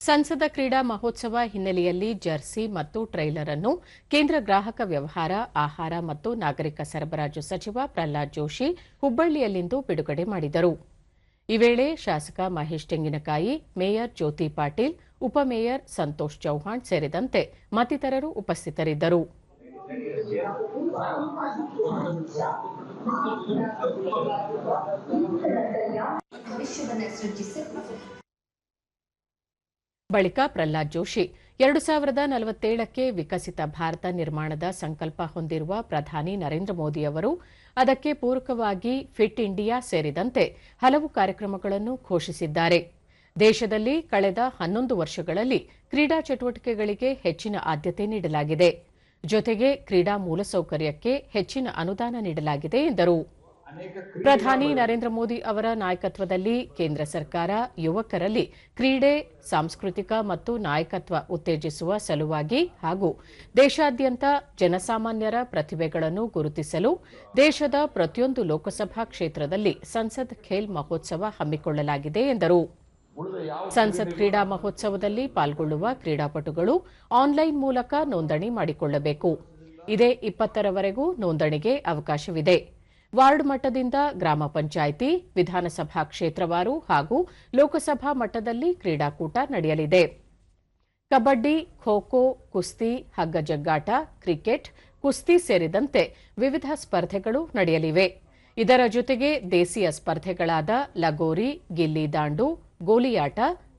ಸಂಸದ ಕ್ರೀಡಾ ಮಹೋತ್ಸವ ಹಿನ್ನೆಲೆಯಲ್ಲಿ ಜರ್ಸಿ ಮತ್ತು ಟ್ರೈಲರ್ ಅನ್ನು ಕೇಂದ್ರ ಗ್ರಾಹಕ ವ್ಯವಹಾರ, ಆಹಾರ ಮತ್ತು ನಾಗರಿಕ ಸರಬರಾಜು ಸಚಿವ ಪ್ರಹ್ಲಾದ್ ಜೋಶಿ ಹುಬ್ಬಳ್ಳಿಯಲ್ಲಿಂದು ಬಿಡುಗಡೆ ಮಾಡಿದರು. ಈ ವೇಳೆ ಶಾಸಕ ಮಹೇಶ್ ತೆಂಗಿನಕಾಯಿ, ಮೇಯರ್ ಜ್ಯೋತಿ ಪಾಟೀಲ್, ಉಪಮೇಯರ್ ಸಂತೋಷ್ ಚೌಹಾಣ್ ಸೇರಿದಂತೆ ಮತ್ತಿತರರು ಉಪಸ್ಥಿತರಿದ್ದರು. ಬಳಿಕ ಪ್ರಹ್ಲಾದ್ ಜೋಶಿ 2047ಕ್ಕೆ ವಿಕಸಿತ ಭಾರತ ನಿರ್ಮಾಣದ ಸಂಕಲ್ಪ ಹೊಂದಿರುವ ಪ್ರಧಾನಿ ನರೇಂದ್ರ ಮೋದಿ ಅವರು ಅದಕ್ಕೆ ಪೂರಕವಾಗಿ ಫಿಟ್ ಇಂಡಿಯಾ ಸೇರಿದಂತೆ ಹಲವು ಕಾರ್ಯಕ್ರಮಗಳನ್ನು ಘೋಷಿಸಿದ್ದಾರೆ. ದೇಶದಲ್ಲಿ ಕಳೆದ 11 ವರ್ಷಗಳಲ್ಲಿ ಕ್ರೀಡಾ ಚಟುವಟಿಕೆಗಳಿಗೆ ಹೆಚ್ಚಿನ ಆದ್ಯತೆ ನೀಡಲಾಗಿದೆ. ಜೊತೆಗೆ ಕ್ರೀಡಾ ಮೂಲಸೌಕರ್ಯಕ್ಕೆ ಹೆಚ್ಚಿನ ಅನುದಾನ ನೀಡಲಾಗಿದೆ ಎಂದರು. ಪ್ರಧಾನಿ ನರೇಂದ್ರ ಮೋದಿ ಅವರ ನಾಯಕತ್ವದಲ್ಲಿ ಕೇಂದ್ರ ಸರ್ಕಾರ ಯುವಕರಲ್ಲಿ ಕ್ರೀಡೆ, ಸಾಂಸ್ಕೃತಿಕ ಮತ್ತು ನಾಯಕತ್ವ ಉತ್ತೇಜಿಸುವ ಸಲುವಾಗಿ ಹಾಗೂ ದೇಶಾದ್ಯಂತ ಜನಸಾಮಾನ್ಯರ ಪ್ರತಿಭೆಗಳನ್ನು ಗುರುತಿಸಲು ದೇಶದ ಪ್ರತಿಯೊಂದು ಲೋಕಸಭಾ ಕ್ಷೇತ್ರದಲ್ಲಿ ಸಂಸದ್ ಖೇಲ್ ಮಹೋತ್ಸವ ಹಮ್ಮಿಕೊಳ್ಳಲಾಗಿದೆ ಎಂದರು. ಸಂಸದ್ ಕ್ರೀಡಾ ಮಹೋತ್ಸವದಲ್ಲಿ ಪಾಲ್ಗೊಳ್ಳುವ ಕ್ರೀಡಾಪಟುಗಳು ಆನ್ಲೈನ್ ಮೂಲಕ ನೋಂದಣಿ ಮಾಡಿಕೊಳ್ಳಬೇಕು. ಇದೇ 20ರವರೆಗೂ ನೋಂದಣಿಗೆ ಅವಕಾಶವಿದೆ. ವಾರ್ಡ್ ಮಟ್ಟದಿಂದ ಗ್ರಾಮ ಪಂಚಾಯಿತಿ, ವಿಧಾನಸಭಾ ಕ್ಷೇತ್ರವಾರು ಹಾಗೂ ಲೋಕಸಭಾ ಮಟ್ಟದಲ್ಲಿ ಕ್ರೀಡಾಕೂಟ ನಡೆಯಲಿದೆ. ಕಬಡ್ಡಿ, ಖೋ-ಖೋ, ಕುಸ್ತಿ, ಹಗ್ಗ ಜಗ್ಗಾಟ, ಕ್ರಿಕೆಟ್, ಕುಸ್ತಿ ಸೇರಿದಂತೆ ವಿವಿಧ ಸ್ಪರ್ಧೆಗಳು ನಡೆಯಲಿವೆ. ಇದರ ಜೊತೆಗೆ ದೇಸಿಯ ಸ್ಪರ್ಧೆಗಳಾದ ಲಗೋರಿ, ಗಿಲ್ಲಿ ದಾಂಡು, ಗೋಲಿಯಾಟ,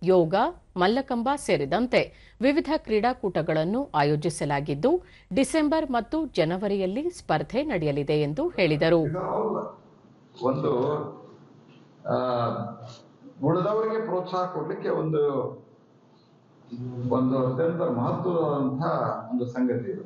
ಯೋಗ, ಮಲ್ಲಕಂಬ ಸೇರಿದಂತೆ ವಿವಿಧ ಕ್ರೀಡಾಕೂಟಗಳನ್ನು ಆಯೋಜಿಸಲಾಗಿದ್ದು, ಡಿಸೆಂಬರ್ ಮತ್ತು ಜನವರಿಯಲ್ಲಿ ಸ್ಪರ್ಧೆ ನಡೆಯಲಿದೆ ಎಂದು ಹೇಳಿದರು. ಉಳಿದವರಿಗೆ ಪ್ರೋತ್ಸಾಹ ಕೊಡಲಿಕ್ಕೆ ಒಂದು ಅತ್ಯಂತ ಮಹತ್ವದಂತಹ ಒಂದು ಸಂಗತಿ ಇದು.